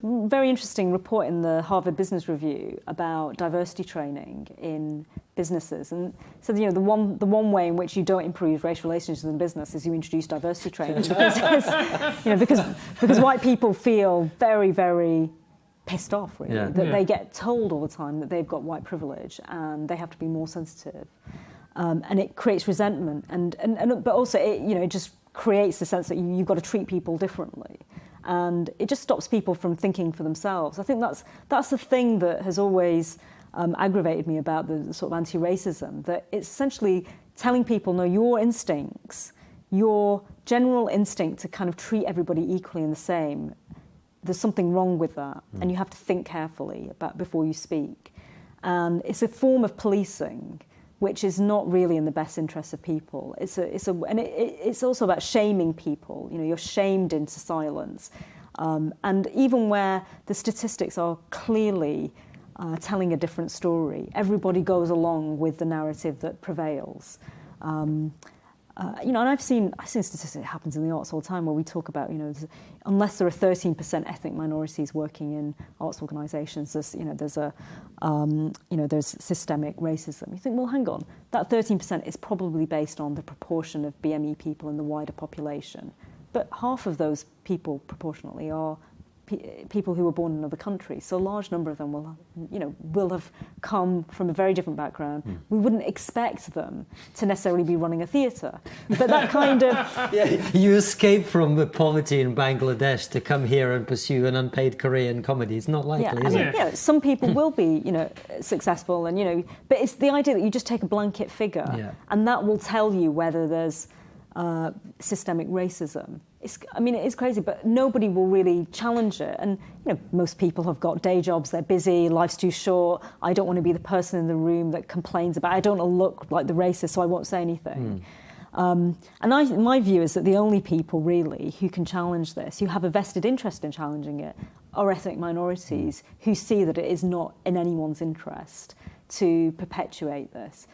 Very interesting report in the Harvard Business Review about diversity training in businesses, and so the one way in which you don't improve race relations in business is you introduce diversity training because white people feel very, very pissed off really they get told all the time that they've got white privilege and they have to be more sensitive, and it creates resentment but also it just creates the sense that you've got to treat people differently. And it just stops people from thinking for themselves. I think that's the thing that has always aggravated me about the sort of anti-racism, that it's essentially telling people, no, your instincts, your general instinct to kind of treat everybody equally and the same, there's something wrong with that, and you have to think carefully about before you speak. And it's a form of policing which is not really in the best interest of people. It's also about shaming people. You're shamed into silence. And even where the statistics are clearly telling a different story, everybody goes along with the narrative that prevails. And I've seen statistics that happens in the arts all the time where we talk about, unless there are 13% ethnic minorities working in arts organisations, there's systemic racism. You think, well, hang on, that 13% is probably based on the proportion of BME people in the wider population, but half of those people proportionately are people who were born in other countries. So a large number of them will have come from a very different background. We wouldn't expect them to necessarily be running a theatre, but that kind of you escape from poverty in Bangladesh to come here and pursue an unpaid career in comedy. It's not likely, is it? Some people will be, successful, and but it's the idea that you just take a blanket figure, and that will tell you whether there's systemic racism. It is crazy, but nobody will really challenge it. And most people have got day jobs, they're busy, life's too short. I don't want to be the person in the room that complains about, I don't want to look like the racist, so I won't say anything. My view is that the only people really who can challenge this, who have a vested interest in challenging it, are ethnic minorities who see that it is not in anyone's interest to perpetuate this.